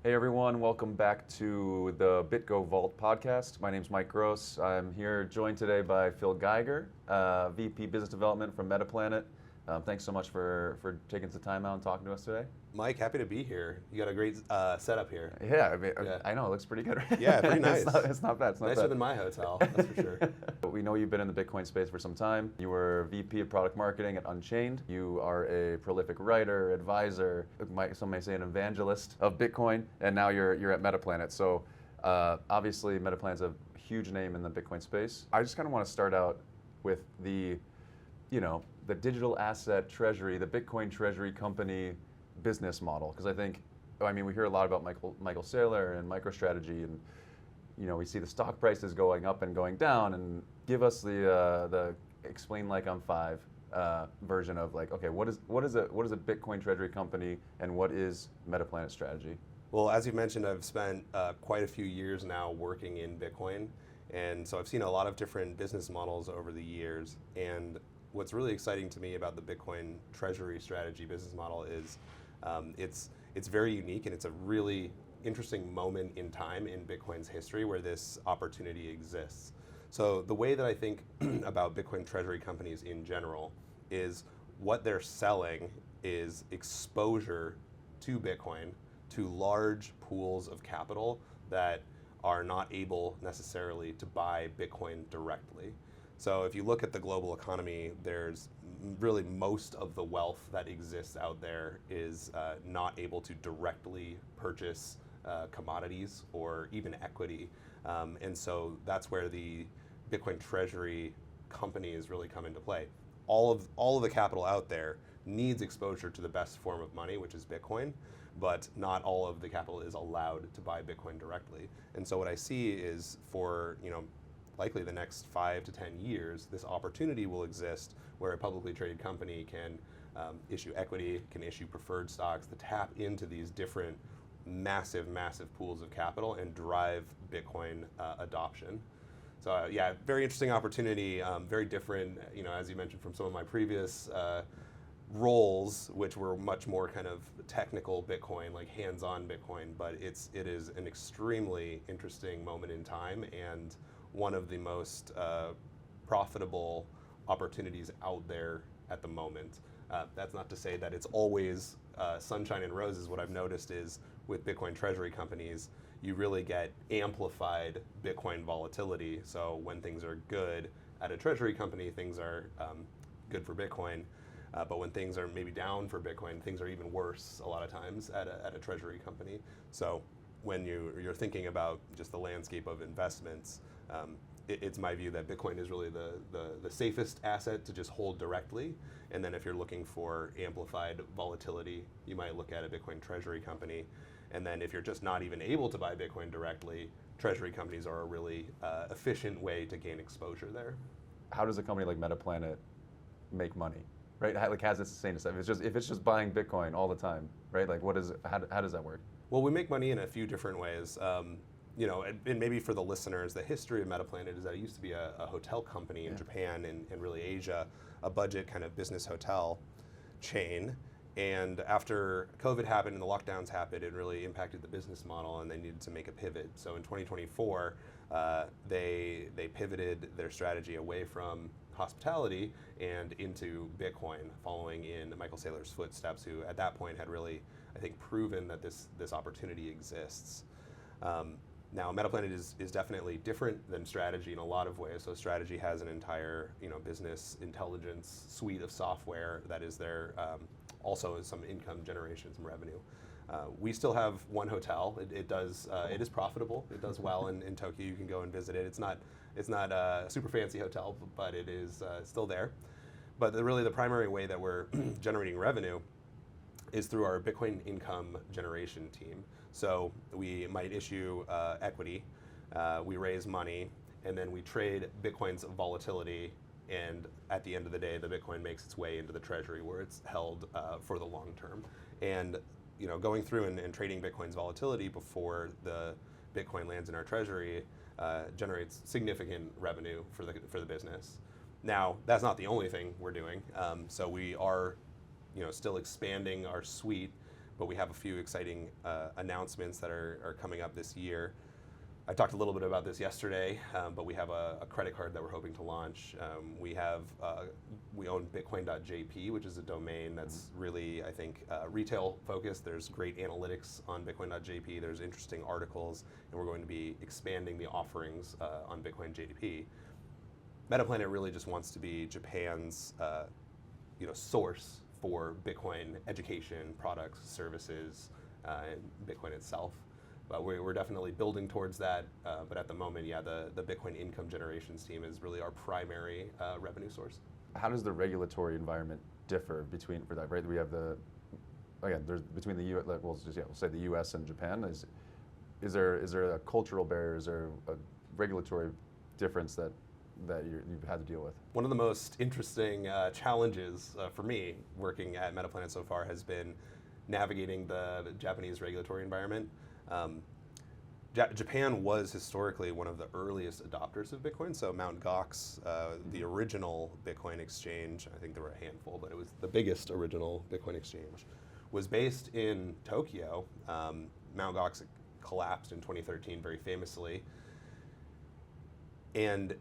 Hey everyone, welcome back to the BitGo Vault podcast. My name's Mike Gross. I'm here joined today by Phil Geiger, VP Business Development from Metaplanet. Thanks so much for taking some time out and talking to us today. Mike, happy to be here. You got a great setup here. Yeah, I know, it looks pretty good, right? Yeah, pretty nice. It's not bad. It's not Nicer bad. than my hotel, that's for sure. We know you've been in the Bitcoin space for some time. You were VP of Product Marketing at Unchained. You are a prolific writer, advisor, some may say an evangelist of Bitcoin, and now you're at Metaplanet. So obviously Metaplanet's a huge name in the Bitcoin space. I just kind of want to start out with the digital asset treasury, the Bitcoin treasury company business model, because we hear a lot about Michael Saylor and MicroStrategy, and we see the stock prices going up and going down. And give us the explain like I'm five version of like, okay, what is a Bitcoin treasury company and what is Metaplanet strategy? Well, as you mentioned, I've spent quite a few years now working in Bitcoin, and so I've seen a lot of different business models over the years. And what's really exciting to me about the Bitcoin treasury strategy business model is it's very unique, and it's a really interesting moment in time in Bitcoin's history where this opportunity exists. So the way that I think about Bitcoin treasury companies in general is what they're selling is exposure to Bitcoin to large pools of capital that are not able necessarily to buy Bitcoin directly. So if you look at the global economy, there's really most of the wealth that exists out there is not able to directly purchase commodities or even equity. And so that's where the Bitcoin treasury companies really come into play. All of the capital out there needs exposure to the best form of money, which is Bitcoin, but not all of the capital is allowed to buy Bitcoin directly. And so what I see is for, likely the next 5 to 10 years, this opportunity will exist where a publicly traded company can issue equity, can issue preferred stocks to tap into these different massive pools of capital and drive Bitcoin adoption. So yeah, very interesting opportunity, very different, as you mentioned, from some of my previous roles, which were much more kind of technical Bitcoin, like hands-on Bitcoin, but it is an extremely interesting moment in time and one of the most profitable opportunities out there at the moment. That's not to say that it's always sunshine and roses. What I've noticed is with Bitcoin treasury companies, you really get amplified Bitcoin volatility. So when things are good at a treasury company, things are good for Bitcoin. But when things are maybe down for Bitcoin, things are even worse a lot of times at a treasury company. So when you're thinking about just the landscape of investments, it's my view that Bitcoin is really the safest asset to just hold directly. And then if you're looking for amplified volatility, you might look at a Bitcoin treasury company. And then if you're just not even able to buy Bitcoin directly, treasury companies are a really efficient way to gain exposure there. How does a company like Metaplanet make money? Right? Like, has it sustained itself? If it's just buying Bitcoin all the time, right? Like, how does that work? Well, we make money in a few different ways. And maybe for the listeners, the history of Metaplanet is that it used to be a hotel company in Japan and really Asia, a budget kind of business hotel chain. And after COVID happened and the lockdowns happened, it really impacted the business model, and they needed to make a pivot. So in 2024, they pivoted their strategy away from hospitality and into Bitcoin, following in Michael Saylor's footsteps, who at that point had really, I think, proven that this opportunity exists. Now, Metaplanet is definitely different than strategy in a lot of ways. So strategy has an entire business intelligence suite of software that is there, also some income generation, some revenue. We still have one hotel. It is profitable. It does well in Tokyo. You can go and visit it. It's not a super fancy hotel, but it is still there. But really the primary way that we're generating revenue is through our Bitcoin income generation team. So we might issue equity, we raise money, and then we trade Bitcoin's volatility, and at the end of the day, the Bitcoin makes its way into the treasury where it's held for the long term. And going through and trading Bitcoin's volatility before the Bitcoin lands in our treasury generates significant revenue for the business. Now, that's not the only thing we're doing. So we are still expanding our suite, but we have a few exciting announcements that are coming up this year. I talked a little bit about this yesterday, but we have a credit card that we're hoping to launch. We own Bitcoin.jp, which is a domain that's really, I think, retail focused. There's great analytics on Bitcoin.jp. There's interesting articles, and we're going to be expanding the offerings on Bitcoin.jp. Metaplanet really just wants to be Japan's, source for Bitcoin education, products, services, and Bitcoin itself. But we're definitely building towards that. But at the moment, the Bitcoin income generations team is really our primary revenue source. How does the regulatory environment differ for that? Right, we have there's between the U.S. We'll say the U.S. and Japan. Is there a cultural barrier? Is there a regulatory difference that you've had to deal with? One of the most interesting challenges for me working at Metaplanet so far has been navigating the Japanese regulatory environment. Japan was historically one of the earliest adopters of Bitcoin. So Mt. Gox, the original Bitcoin exchange, I think there were a handful, but it was the biggest original Bitcoin exchange, was based in Tokyo. Mt. Gox collapsed in 2013 very famously. And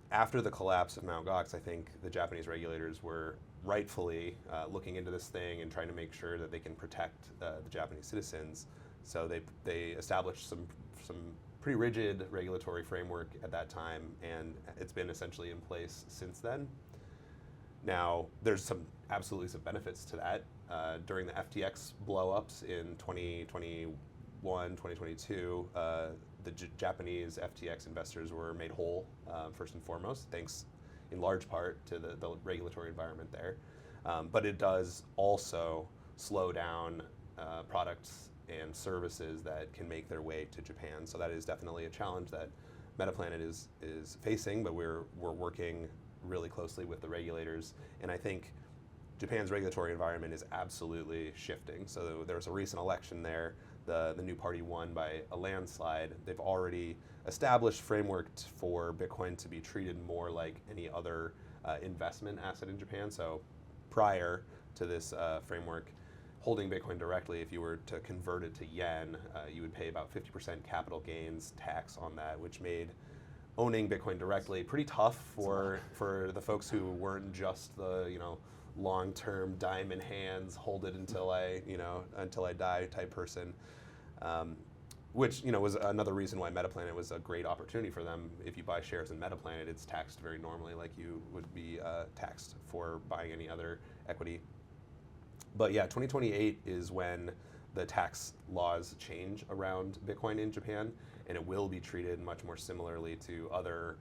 after the collapse of Mt. Gox, I think the Japanese regulators were rightfully looking into this thing and trying to make sure that they can protect the Japanese citizens. So they established some pretty rigid regulatory framework at that time, and it's been essentially in place since then. Now, there's absolutely some benefits to that. During the FTX blow-ups in 2021, 2022, the Japanese FTX investors were made whole, first and foremost, thanks in large part to the regulatory environment there. But it does also slow down products and services that can make their way to Japan. So that is definitely a challenge that Metaplanet is facing, but we're working really closely with the regulators. And I think Japan's regulatory environment is absolutely shifting. So there was a recent election there. The new party won by a landslide. They've already established framework for Bitcoin to be treated more like any other investment asset in Japan. So prior to this framework, holding Bitcoin directly, if you were to convert it to yen, you would pay about 50% capital gains tax on that, which made owning Bitcoin directly pretty tough for the folks who weren't just the long-term diamond hands, hold it until I die type person. Which was another reason why Metaplanet was a great opportunity for them. If you buy shares in Metaplanet, it's taxed very normally, like you would be taxed for buying any other equity. But 2028 is when the tax laws change around Bitcoin in Japan, and it will be treated much more similarly to other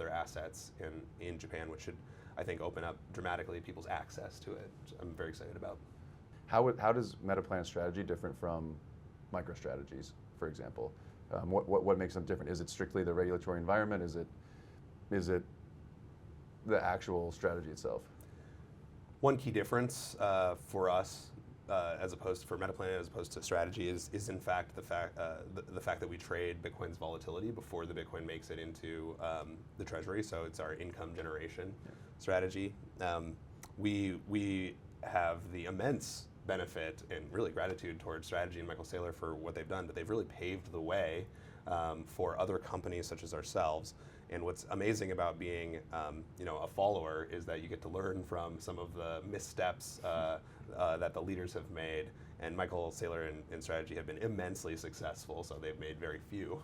assets in Japan, which should, I think, open up dramatically people's access to it, which I'm very excited about. How does Metaplanet's strategy different from MicroStrategy's, for example? What makes them different? Is it strictly the regulatory environment? Is it the actual strategy itself? One key difference for us, for Metaplanet, as opposed to strategy, is in fact the fact that we trade Bitcoin's volatility before the Bitcoin makes it into the Treasury. So it's our income generation strategy. We have the immense benefit and really gratitude towards Strategy and Michael Saylor for what they've done, but they've really paved the way for other companies such as ourselves. And what's amazing about being a follower is that you get to learn from some of the missteps that the leaders have made. And Michael Saylor and Strategy have been immensely successful, so they've made very few.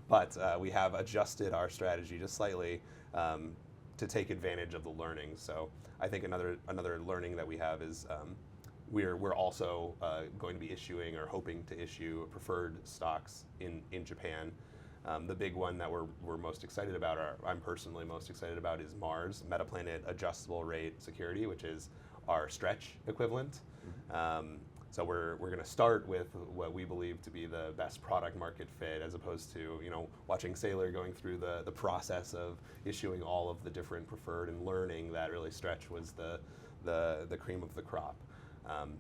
But we have adjusted our strategy just slightly to take advantage of the learning. So I think another learning that we have is we're also going to be issuing or hoping to issue preferred stocks in Japan. The big one that we're most excited about, or I'm personally most excited about, is Mars, Metaplanet Adjustable Rate Security, which is our stretch equivalent. So we're going to start with what we believe to be the best product market fit, as opposed to watching Saylor going through the process of issuing all of the different preferred and learning that really stretch was the cream of the crop.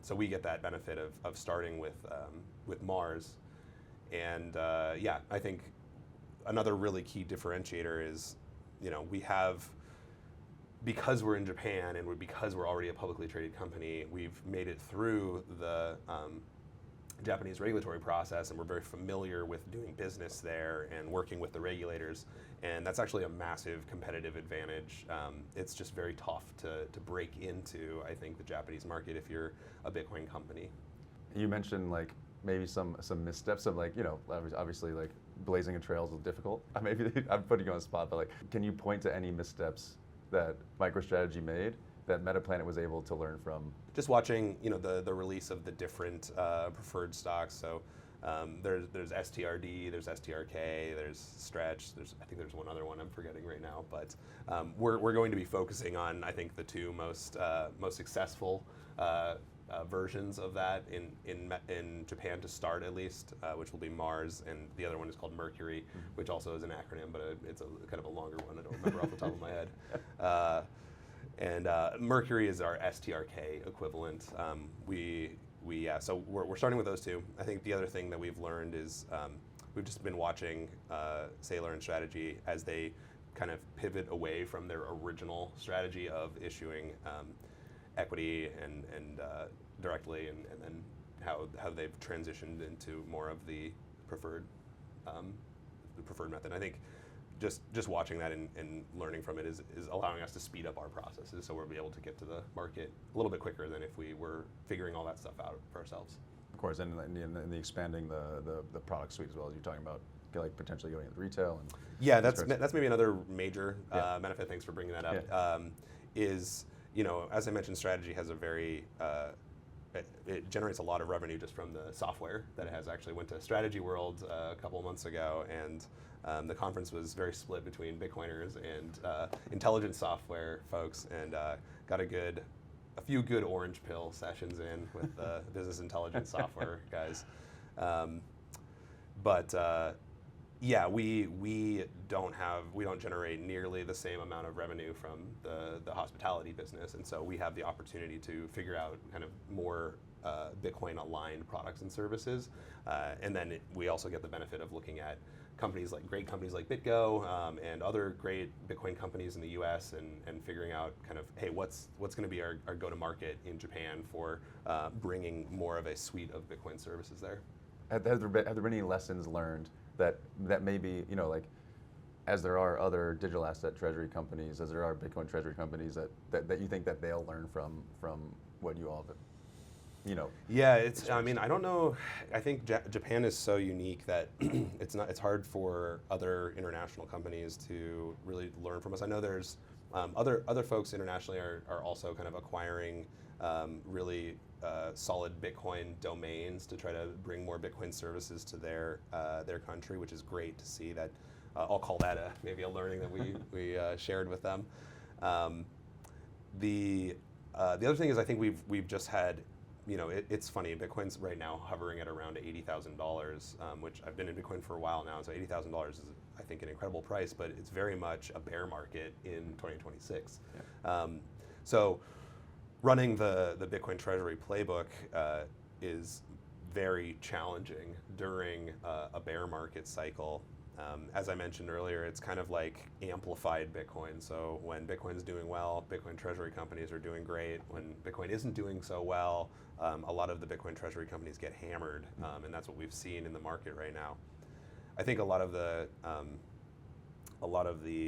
So we get that benefit of starting with Mars, and I think another really key differentiator is, we have, because we're in Japan and because we're already a publicly traded company, we've made it through the Japanese regulatory process, and we're very familiar with doing business there and working with the regulators, and that's actually a massive competitive advantage. It's just very tough to break into, I think, the Japanese market if you're a Bitcoin company. You mentioned like maybe some missteps of like, obviously like blazing a trail is difficult. Maybe I'm putting you on the spot, but like, can you point to any missteps that MicroStrategy made that Metaplanet was able to learn from? Just watching, the release of the different preferred stocks. So there's STRD, there's STRK, there's Stretch. I think there's one other one I'm forgetting right now. But we're going to be focusing on, I think, the two most successful versions of that in Japan to start, at least, which will be Mars, and the other one is called Mercury, which also is an acronym, but it's a kind of a longer one. I don't remember off the top of my head. And Mercury is our STRK equivalent. So we're starting with those two. I think the other thing that we've learned is we've just been watching Saylor and Strategy as they kind of pivot away from their original strategy of issuing equity and directly, and then how they've transitioned into more of the preferred method. I think just watching that and learning from it is allowing us to speed up our processes, so we'll be able to get to the market a little bit quicker than if we were figuring all that stuff out for ourselves. Of course, and the expanding the product suite as well, as you're talking about, like potentially going into retail. And yeah, that's maybe another major benefit. Thanks for bringing that up. Yeah. Is as I mentioned, Strategy has a very it generates a lot of revenue just from the software that it has. Actually went to Strategy World a couple of months ago, and the conference was very split between Bitcoiners and intelligent software folks, and got a few good orange pill sessions in with the business intelligence software guys. Yeah, we don't generate nearly the same amount of revenue from the hospitality business, and so we have the opportunity to figure out kind of more Bitcoin aligned products and services, and then we also get the benefit of looking at great companies like BitGo and other great Bitcoin companies in the U.S. and figuring out kind of, hey, what's going to be our go-to-market in Japan for bringing more of a suite of Bitcoin services there. Have there been any lessons learned that maybe, like, as there are other digital asset treasury companies, as there are Bitcoin treasury companies, that you think that they'll learn from what you all have? Yeah, I don't know. I think Japan is so unique that it's hard for other international companies to really learn from us. I know there's other folks internationally are also kind of acquiring really solid Bitcoin domains to try to bring more Bitcoin services to their country, which is great to see. That I'll call that maybe a learning that we shared with them. The other thing is, I think we've just had. It's funny, Bitcoin's right now hovering at around $80,000, which I've been in Bitcoin for a while now, so $80,000 is, I think, an incredible price, but it's very much a bear market in 2026. Yeah. So running the Bitcoin Treasury playbook is very challenging during a bear market cycle. As I mentioned earlier, it's kind of like amplified Bitcoin. So when Bitcoin's doing well, Bitcoin treasury companies are doing great. When Bitcoin isn't doing so well, a lot of the Bitcoin treasury companies get hammered, and that's what we've seen in the market right now. I think a lot of the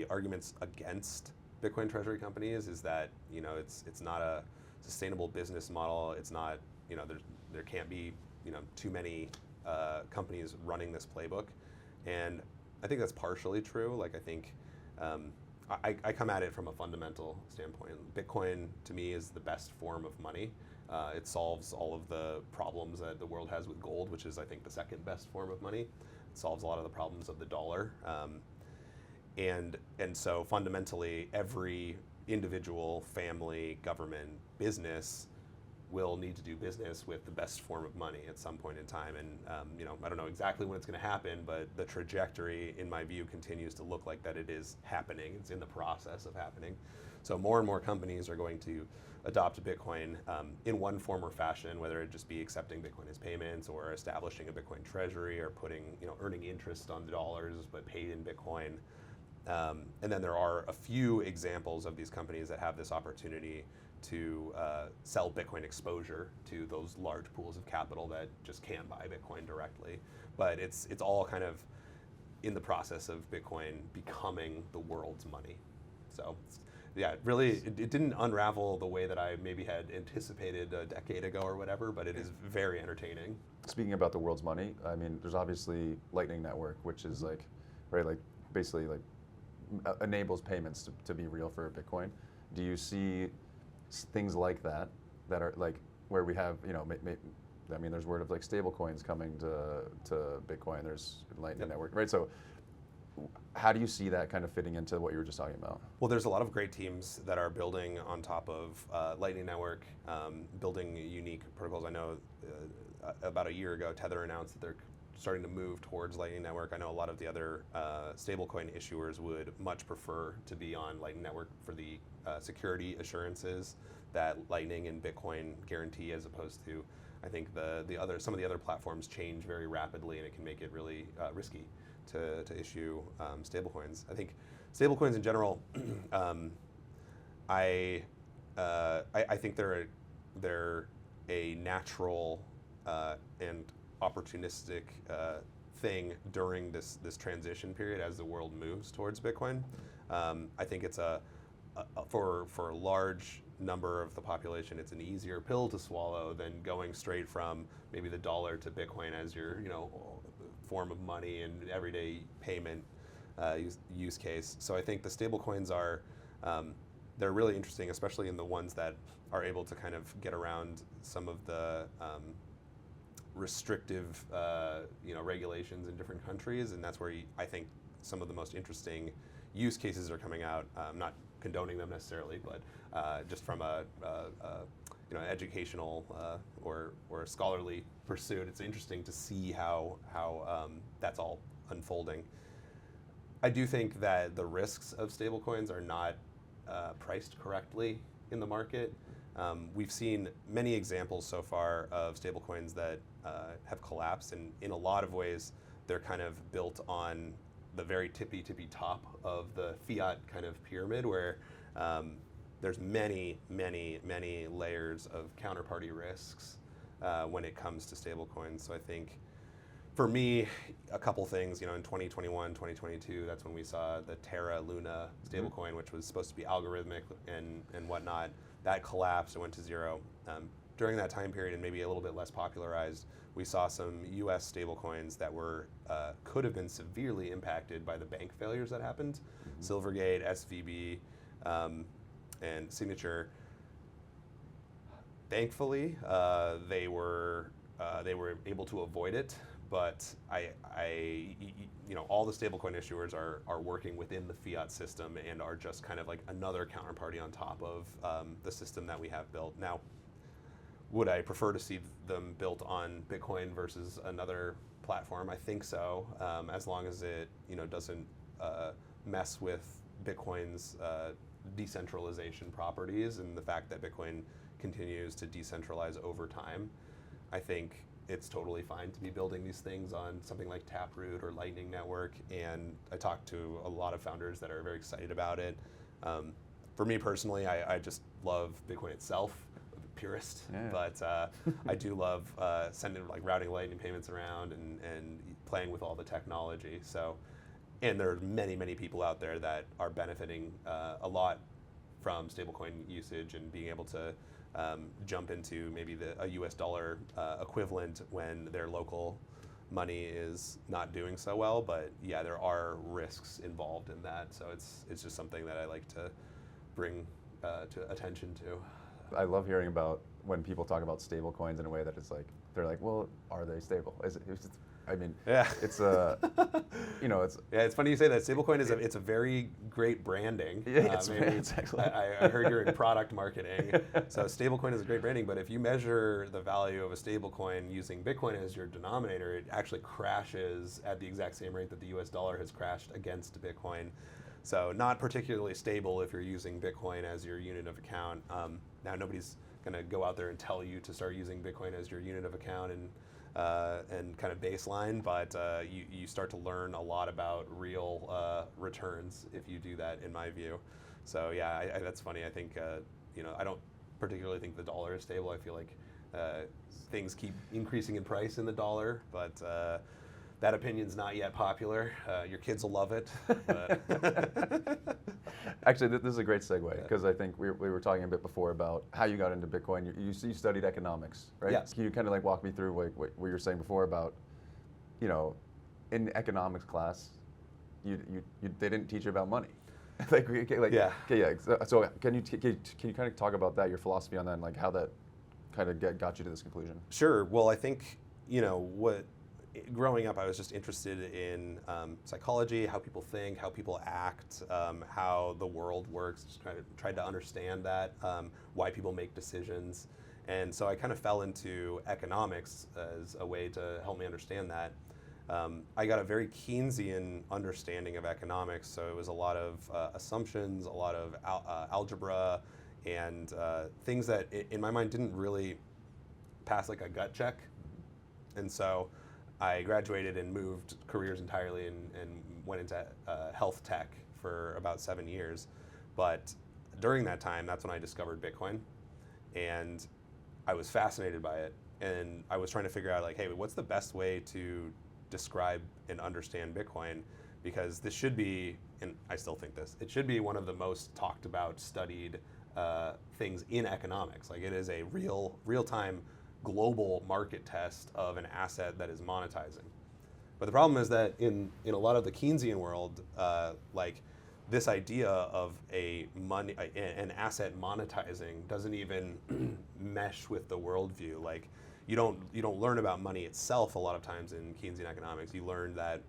arguments against Bitcoin treasury companies is that it's not a sustainable business model. It's not there can't be too many companies running this playbook, and I think that's partially true. Like, I think I come at it from a fundamental standpoint. Bitcoin, to me, is the best form of money. It solves all of the problems that the world has with gold, which is, I think, the second best form of money. It solves a lot of the problems of the dollar. And so fundamentally, every individual, family, government, business will need to do business with the best form of money at some point in time. And I don't know exactly when it's going to happen, but the trajectory, in my view, continues to look like that it is happening. It's in the process of happening. So more and more companies are going to adopt Bitcoin in one form or fashion, whether it just be accepting Bitcoin as payments or establishing a Bitcoin treasury or earning interest on the dollars but paid in Bitcoin. And then there are a few examples of these companies that have this opportunity to sell Bitcoin exposure to those large pools of capital that just can't buy Bitcoin directly. But it's all kind of in the process of Bitcoin becoming the world's money. So yeah, really, it didn't unravel the way that I maybe had anticipated a decade ago or whatever, but it is very entertaining. Speaking about the world's money, I mean, there's obviously Lightning Network, which is like, right, like basically like enables payments to be real for Bitcoin. Do you see things like that are like where we have, you know, I mean, there's word of like stablecoins coming to Bitcoin. There's Lightning Network, right? So how do you see that kind of fitting into what you were just talking about? Well, there's a lot of great teams that are building on top of Lightning Network, building unique protocols. I know about a year ago, Tether announced that they're starting to move towards Lightning Network. I know a lot of the other stablecoin issuers would much prefer to be on Lightning Network for the security assurances that Lightning and Bitcoin guarantee, as opposed to, I think some of the other platforms change very rapidly, and it can make it really risky to issue stablecoins. I think stablecoins in general, I think they're a natural and opportunistic thing during this transition period as the world moves towards Bitcoin. I think it's for a large number of the population, it's an easier pill to swallow than going straight from maybe the dollar to Bitcoin as your form of money and everyday payment use case. So I think the stablecoins are they're really interesting, especially in the ones that are able to kind of get around some of the restrictive regulations in different countries, and that's where I think some of the most interesting use cases are coming out. I'm not condoning them necessarily, but just from a educational or a scholarly pursuit, it's interesting to see how that's all unfolding. I do think that the risks of stablecoins are not priced correctly in the market. We've seen many examples so far of stablecoins that have collapsed, and in a lot of ways, they're kind of built on the very tippy top of the fiat kind of pyramid, where there's many layers of counterparty risks when it comes to stablecoins. So I think, for me, a couple things, in 2021, 2022, that's when we saw the Terra Luna stablecoin, which was supposed to be algorithmic and whatnot. That collapsed and went to zero. During that time period, and maybe a little bit less popularized, we saw some U.S. stablecoins that were could have been severely impacted by the bank failures that happened. Silvergate, SVB, and Signature. Thankfully, they were able to avoid it. But all the stablecoin issuers are working within the fiat system and are just kind of like another counterparty on top of the system that we have built. Now, would I prefer to see them built on Bitcoin versus another platform? I think so, as long as it doesn't mess with Bitcoin's decentralization properties and the fact that Bitcoin continues to decentralize over time. I think it's totally fine to be building these things on something like Taproot or Lightning Network, and I talked to a lot of founders that are very excited about it. For me personally, I just love Bitcoin itself, I'm a purist, but I do love routing Lightning payments around and playing with all the technology. So, and there are many people out there that are benefiting a lot from stablecoin usage and being able to jump into maybe a US dollar equivalent when their local money is not doing so well. But yeah, there are risks involved in that. So it's just something that I like to bring to attention to. I love hearing about when people talk about stable coins in a way that it's like, they're like, well, are they stable? It's it's it's funny you say that. Stablecoin it's a very great branding. Exactly. I heard you're in product marketing, so stablecoin is a great branding. But if you measure the value of a stablecoin using Bitcoin as your denominator, it actually crashes at the exact same rate that the US dollar has crashed against Bitcoin. So not particularly stable if you're using Bitcoin as your unit of account. Now nobody's going to go out there and tell you to start using Bitcoin as your unit of account and kind of baseline, but you start to learn a lot about real returns if you do that, in my view. So yeah, that's funny. I think particularly think the dollar is stable. I feel like things keep increasing in price in the dollar, but that opinion's not yet popular. Your kids will love it. Actually, this is a great segue because I think we were talking a bit before about how you got into Bitcoin. You studied economics, right? Yes. Can you kind of like walk me through what you were saying before about, in economics class, they didn't teach you about money. Yeah. Okay, yeah. So can you kind of talk about that, your philosophy on that, and like how that kind of got you to this conclusion? Sure. Well, I think growing up, I was just interested in psychology, how people think, how people act, how the world works. Just tried to understand that, why people make decisions, and so I kind of fell into economics as a way to help me understand that. I got a very Keynesian understanding of economics, so it was a lot of assumptions, a lot of algebra, and things that in my mind didn't really pass like a gut check. And so I graduated and moved careers entirely and went into health tech for about 7 years. But during that time, that's when I discovered Bitcoin, and I was fascinated by it. And I was trying to figure out like, hey, what's the best way to describe and understand Bitcoin? Because this should be, and I still think this, it should be one of the most talked about, studied things in economics. Like, it is a real-time global market test of an asset that is monetizing. But the problem is that in a lot of the Keynesian world, like this idea of an asset monetizing doesn't even mesh with the worldview. Like, you don't learn about money itself a lot of times in Keynesian economics. You learn that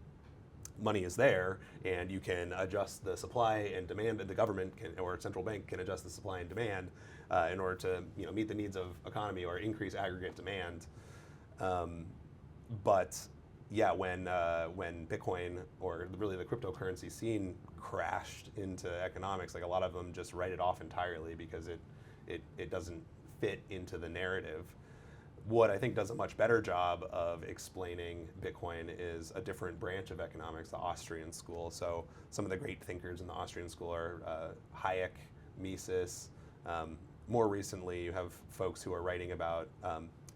money is there, and you can adjust the supply and demand. The government or a central bank can adjust the supply and demand in order to meet the needs of economy or increase aggregate demand. But yeah, when Bitcoin or really the cryptocurrency scene crashed into economics, like a lot of them just write it off entirely because it doesn't fit into the narrative. What I think does a much better job of explaining Bitcoin is a different branch of economics, the Austrian school. So some of the great thinkers in the Austrian school are Hayek, Mises. More recently, you have folks who are writing about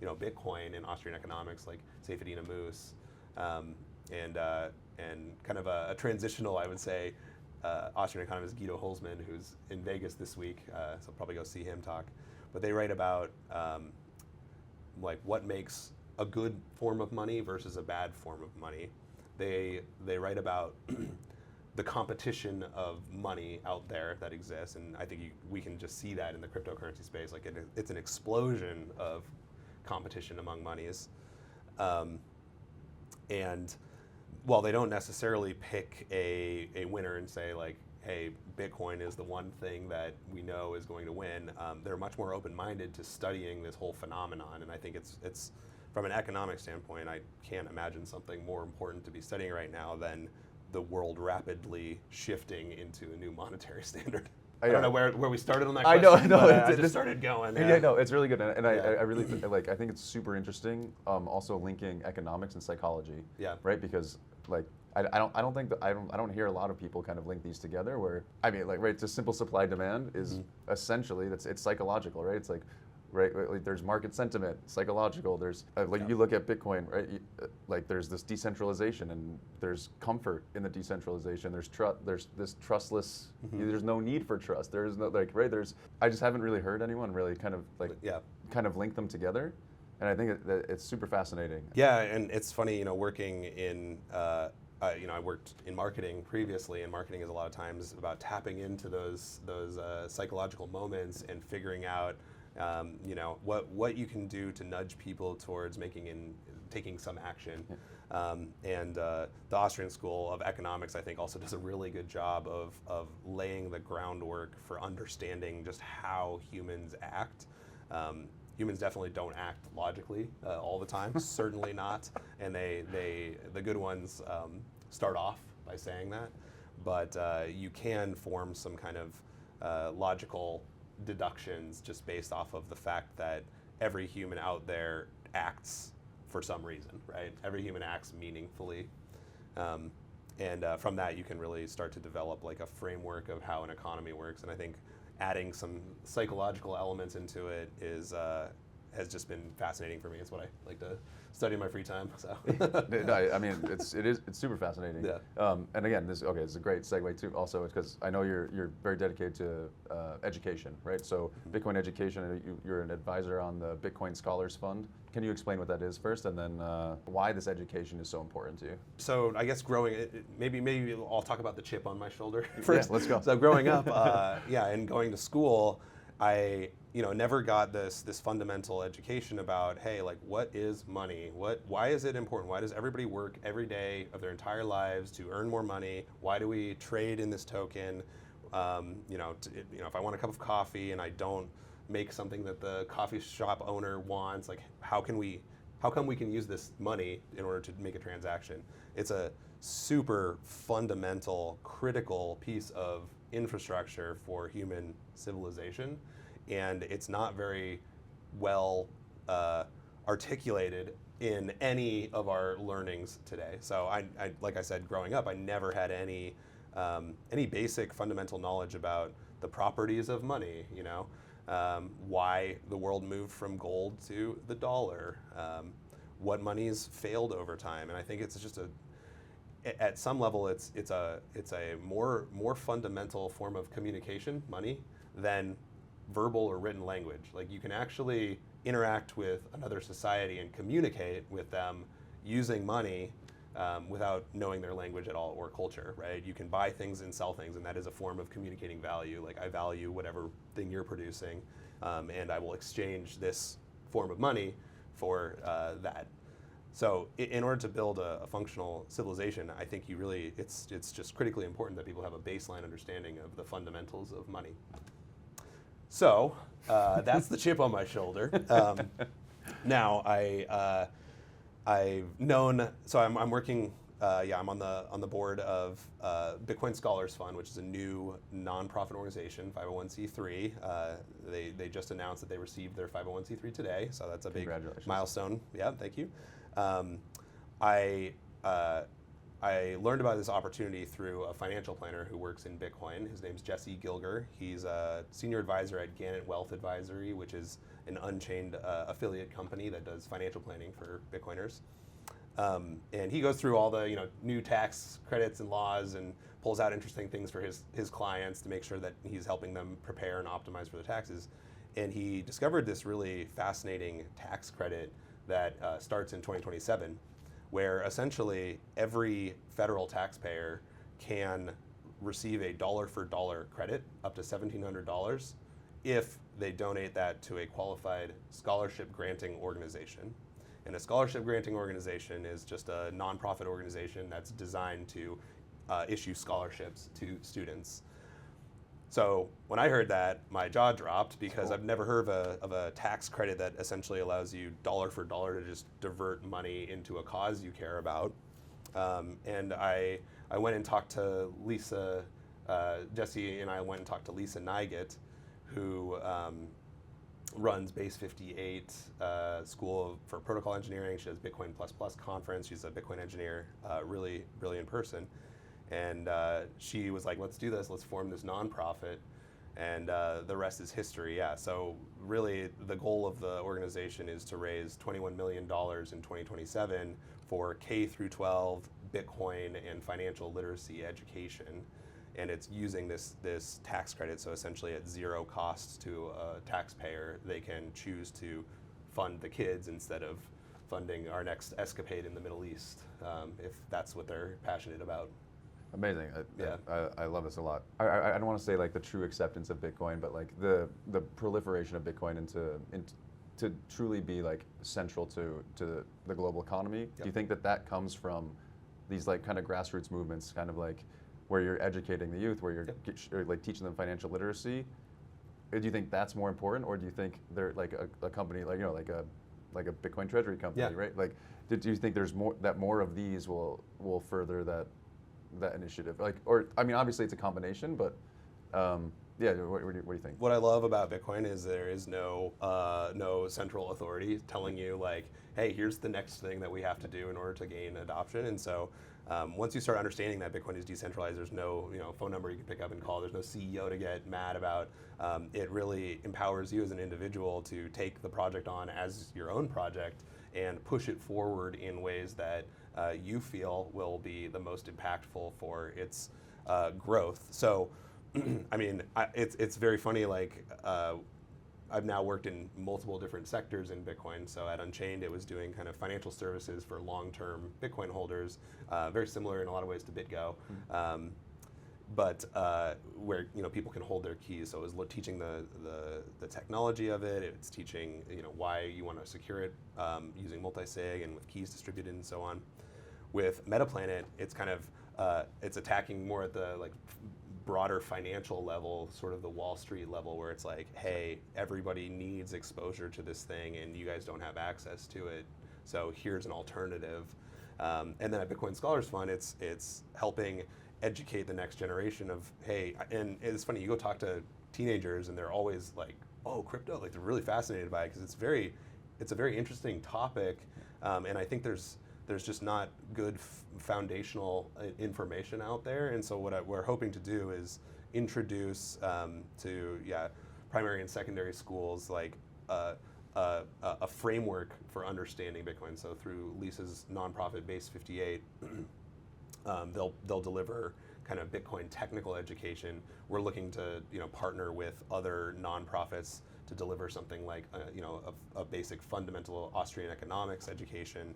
Bitcoin in Austrian economics, like Seyfedin Ammous, and kind of a transitional, I would say, Austrian economist Guido Holzmann, who's in Vegas this week, so I'll probably go see him talk. But they write about like what makes a good form of money versus a bad form of money. They write about the competition of money out there that exists, and I think we can just see that in the cryptocurrency space. Like it's an explosion of competition among monies, and while they don't necessarily pick a winner and say like, hey, Bitcoin is the one thing that we know is going to win, they're much more open-minded to studying this whole phenomenon. And I think it's from an economic standpoint, I can't imagine something more important to be studying right now than the world rapidly shifting into a new monetary standard. I don't know where we started on that question. I know. I just started going. Yeah, no, it's really good, and I really I think it's super interesting. Also linking economics and psychology. Yeah. Right, because like I don't hear a lot of people kind of link these together. Where I mean, like, right, just simple supply demand is essentially it's psychological, right? It's like. Right, like there's market sentiment, psychological. There's like you look at Bitcoin, right? Like there's this decentralization, and there's comfort in the decentralization. There's this trustless. There's no need for trust. There's no I just haven't really heard anyone really kind of link them together, and I think that it's super fascinating. Yeah, and it's funny, working in. I worked in marketing previously, and marketing is a lot of times about tapping into those psychological moments and figuring out. What you can do to nudge people towards taking some action. And the Austrian School of Economics, I think, also does a really good job of laying the groundwork for understanding just how humans act. Humans definitely don't act logically all the time, certainly not. And the good ones start off by saying that. But you can form some kind of logical deductions just based off of the fact that every human out there acts for some reason, right? Every human acts meaningfully. And from that, you can really start to develop like a framework of how an economy works. And I think adding some psychological elements into it has just been fascinating for me. It's what I like to study in my free time. So No, I mean, it's super fascinating. Yeah. And again, this is a great segue too. Also, because I know you're very dedicated to education, right? So Bitcoin education, you're an advisor on the Bitcoin Scholars Fund. Can you explain what that is first, and then why this education is so important to you? So I guess maybe I'll talk about the chip on my shoulder first. Yeah, let's go. So growing up, and going to school, I never got this fundamental education about, hey, like, what is money? Why is it important? Why does everybody work every day of their entire lives to earn more money? Why do we trade in this token? If I want a cup of coffee and I don't make something that the coffee shop owner wants, like, how come we can use this money in order to make a transaction? It's a super fundamental, critical piece of infrastructure for human civilization, and it's not very well articulated in any of our learnings today. So I like I said, growing up, I never had any basic fundamental knowledge about the properties of money, why the world moved from gold to the dollar, what money's failed over time. And I think it's just at some level, it's a more fundamental form of communication, money, than verbal or written language. Like, you can actually interact with another society and communicate with them using money without knowing their language at all or culture, right? You can buy things and sell things, and that is a form of communicating value. Like, I value whatever thing you're producing, and I will exchange this form of money for that. So in order to build a functional civilization, I think it's just critically important that people have a baseline understanding of the fundamentals of money. So that's the chip on my shoulder. Now I've known, so I'm working, I'm on the board of Bitcoin Scholars Fund, which is a new nonprofit organization, 501c3. They just announced that they received their 501c3 today, so that's a big milestone. Yeah, thank you. I learned about this opportunity through a financial planner who works in Bitcoin. His name's Jesse Gilger. He's a senior advisor at Gannett Wealth Advisory, which is an Unchained affiliate company that does financial planning for Bitcoiners. And he goes through all the new tax credits and laws and pulls out interesting things for his clients to make sure that he's helping them prepare and optimize for the taxes. And he discovered this really fascinating tax credit that starts in 2027, where essentially every federal taxpayer can receive a dollar-for-dollar credit up to $1,700 if they donate that to a qualified scholarship granting organization. And a scholarship granting organization is just a nonprofit organization that's designed to issue scholarships to students. So when I heard that, my jaw dropped, because Cool. I've never heard of a tax credit that essentially allows you dollar for dollar to just divert money into a cause you care about. And I went and talked to Lisa, Jesse and I went and talked to Lisa Nygett, who runs Base 58 School for Protocol Engineering. She does Bitcoin Plus Plus conference. She's a Bitcoin engineer, really brilliant person. And she was like, let's do this, let's form this nonprofit, and the rest is history. Yeah, so really the goal of the organization is to raise $21 million in 2027 for K through 12 Bitcoin and financial literacy education. And it's using this tax credit, so essentially at zero cost to a taxpayer, they can choose to fund the kids instead of funding our next escapade in the Middle East, if that's what they're passionate about. Amazing. Yeah. I love this a lot. I don't want to say like the true acceptance of Bitcoin, but like the proliferation of Bitcoin to truly be like central to the global economy. Yep. Do you think that comes from these like kind of grassroots movements, kind of like where you're educating the youth, where you're like teaching them financial literacy? Do you think that's more important, or do you think they're like a company like like a Bitcoin Treasury company, right? Like, do you think there's more of these will further that initiative? Like, or I mean, obviously it's a combination, but yeah. What do you think? What I love about Bitcoin is there is no central authority telling you like, hey, here's the next thing that we have to do in order to gain adoption. And so Once you start understanding that Bitcoin is decentralized, there's no phone number you can pick up and call. There's no CEO to get mad about. It really empowers you as an individual to take the project on as your own project and push it forward in ways that you feel will be the most impactful for its growth. So, I mean, it's very funny. Like, I've now worked in multiple different sectors in Bitcoin. So at Unchained, it was doing kind of financial services for long-term Bitcoin holders, very similar in a lot of ways to BitGo, but where people can hold their keys. So it was teaching the technology of it. It's teaching why you want to secure it using multi-sig and with keys distributed and so on. With Metaplanet, it's kind of it's attacking more at the broader financial level, sort of the Wall Street level, where it's like, hey, everybody needs exposure to this thing and you guys don't have access to it, so here's an alternative. And then at Bitcoin Scholars Fund, it's helping educate the next generation of, hey, and it's funny, you go talk to teenagers and they're always like, oh, crypto, like they're really fascinated by it because it's a very interesting topic, and I think there's just not good foundational information out there. And so what we're hoping to do is introduce to primary and secondary schools like a framework for understanding Bitcoin. So through Lisa's nonprofit Base 58, they'll deliver kind of Bitcoin technical education. We're looking to partner with other nonprofits to deliver something like a basic fundamental Austrian economics education,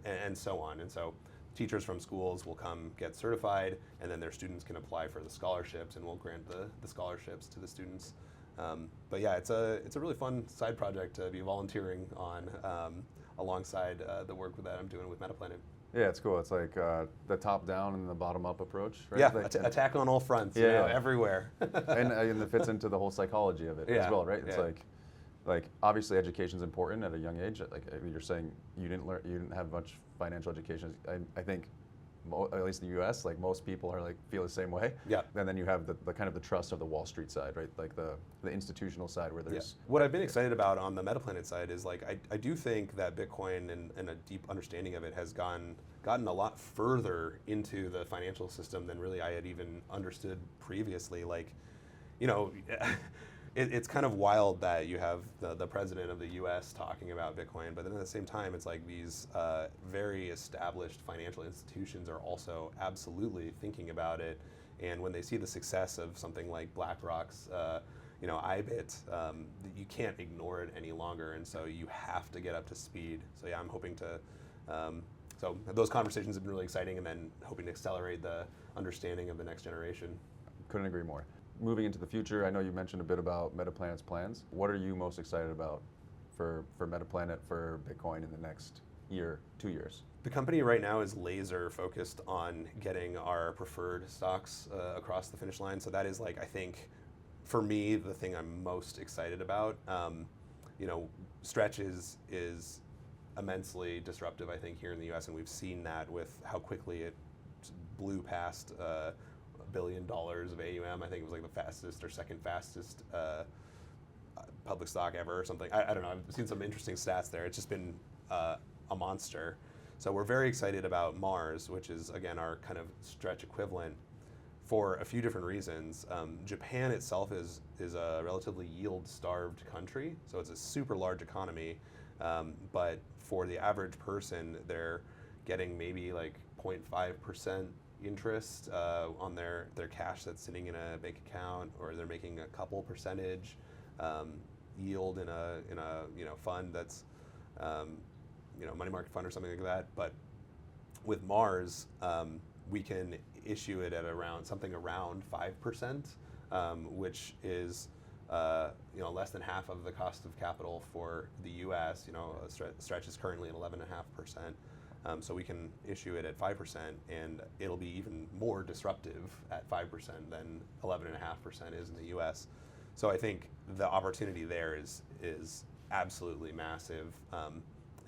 and so on. And so teachers from schools will come get certified, and then their students can apply for the scholarships, and we'll grant the scholarships to the students. But yeah, it's a really fun side project to be volunteering on alongside the work that I'm doing with Metaplanet. Yeah, it's cool. It's like the top-down and the bottom-up approach, right? Yeah, like, attack on all fronts, everywhere. and it fits into the whole psychology of it as well, right? It's like obviously education's important at a young age. Like you're saying, you didn't have much financial education. I think, at least in the U.S., like most people are feel the same way. Yeah. And then you have the kind of the trust of the Wall Street side, right? Like the institutional side where there's. What I've been excited about on the Metaplanet side is I do think that Bitcoin and a deep understanding of it has gotten a lot further into the financial system than really I had even understood previously. It's kind of wild that you have the president of the U.S. talking about Bitcoin, but then at the same time, it's like these very established financial institutions are also absolutely thinking about it. And when they see the success of something like BlackRock's, IBIT, you can't ignore it any longer, and so you have to get up to speed. So yeah, I'm hoping to. So those conversations have been really exciting, and then hoping to accelerate the understanding of the next generation. Couldn't agree more. Moving into the future, I know you mentioned a bit about Metaplanet's plans. What are you most excited about for Metaplanet, for Bitcoin in the next year, 2 years? The company right now is laser focused on getting our preferred stocks across the finish line. So that is I think, for me, the thing I'm most excited about. Stretch is immensely disruptive, I think, here in the US, and we've seen that with how quickly it blew past $1 billion of AUM. I think it was the fastest or second fastest public stock ever or something. I don't know, I've seen some interesting stats there. It's just been a monster. So we're very excited about Mars, which is, again, our kind of Stretch equivalent, for a few different reasons. Japan itself is a relatively yield-starved country, so it's a super large economy, but for the average person, they're getting maybe 0.5% interest on their cash that's sitting in a bank account, or they're making a couple percentage yield in a fund that's money market fund or something like that. But with Mars, we can issue it at around 5%, which is less than half of the cost of capital for the U.S. Stretch is currently at 11.5%, so we can issue it at 5%, and it'll be even more disruptive at 5% than 11.5% is in the U.S. So I think the opportunity there is absolutely massive,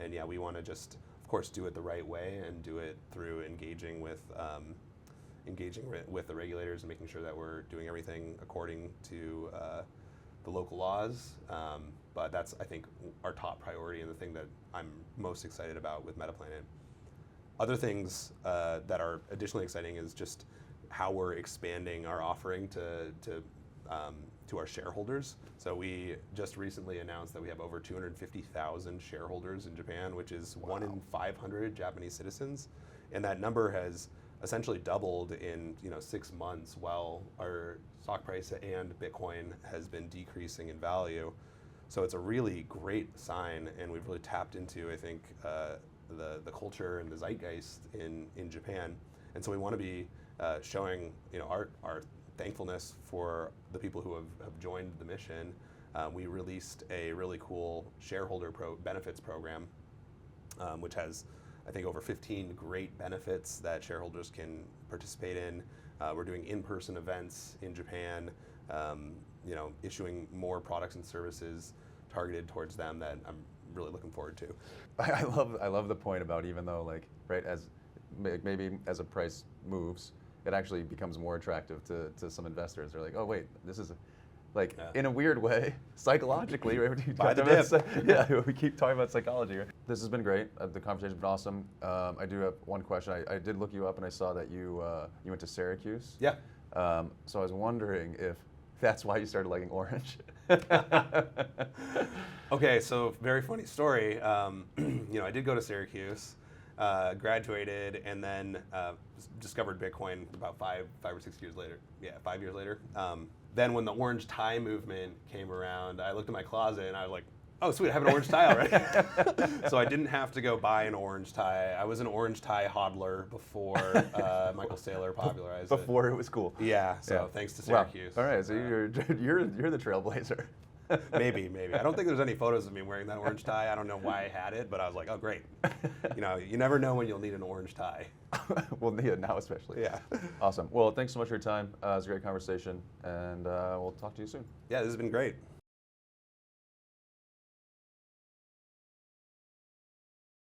and yeah, we want to just, of course, do it the right way and do it through engaging with the regulators and making sure that we're doing everything according to the local laws. But that's, I think, our top priority and the thing that I'm most excited about with Metaplanet. Other things that are additionally exciting is just how we're expanding our offering to our shareholders. So we just recently announced that we have over 250,000 shareholders in Japan, which is 1 in 500 Japanese citizens, and that number has essentially doubled in 6 months, while our stock price and Bitcoin has been decreasing in value. So it's a really great sign, and we've really tapped into, I think, the culture and the zeitgeist in Japan. And so we want to be showing our thankfulness for the people who have joined the mission. We released a really cool shareholder benefits program, which has, I think, over 15 great benefits that shareholders can participate in. We're doing in-person events in Japan, issuing more products and services targeted towards them that I'm really looking forward to. I love the point about, even though, like, right, as maybe as a price moves, it actually becomes more attractive to some investors. They're like, oh wait, this is like, in a weird way, psychologically, right? Buy the dip. Yeah, we keep talking about psychology. Right? This has been great. The conversation's been awesome. I do have one question. I did look you up, and I saw that you went to Syracuse. Yeah. So I was wondering if that's why you started liking orange. Okay, so very funny story. I did go to Syracuse, graduated, and then discovered Bitcoin about 5 or 6 years later. Yeah, 5 years later. Then when the orange tie movement came around, I looked in my closet and I was like, oh sweet, I have an orange tie already. So I didn't have to go buy an orange tie. I was an orange tie hodler before Michael Saylor popularized it. Before it was cool. Yeah, so thanks to Syracuse. Wow. All right, so you're the trailblazer. Maybe. I don't think there's any photos of me wearing that orange tie. I don't know why I had it, but I was like, oh, great. You never know when you'll need an orange tie. We'll need it now, especially. Yeah. Awesome. Well, thanks so much for your time. It was a great conversation, and we'll talk to you soon. Yeah, this has been great.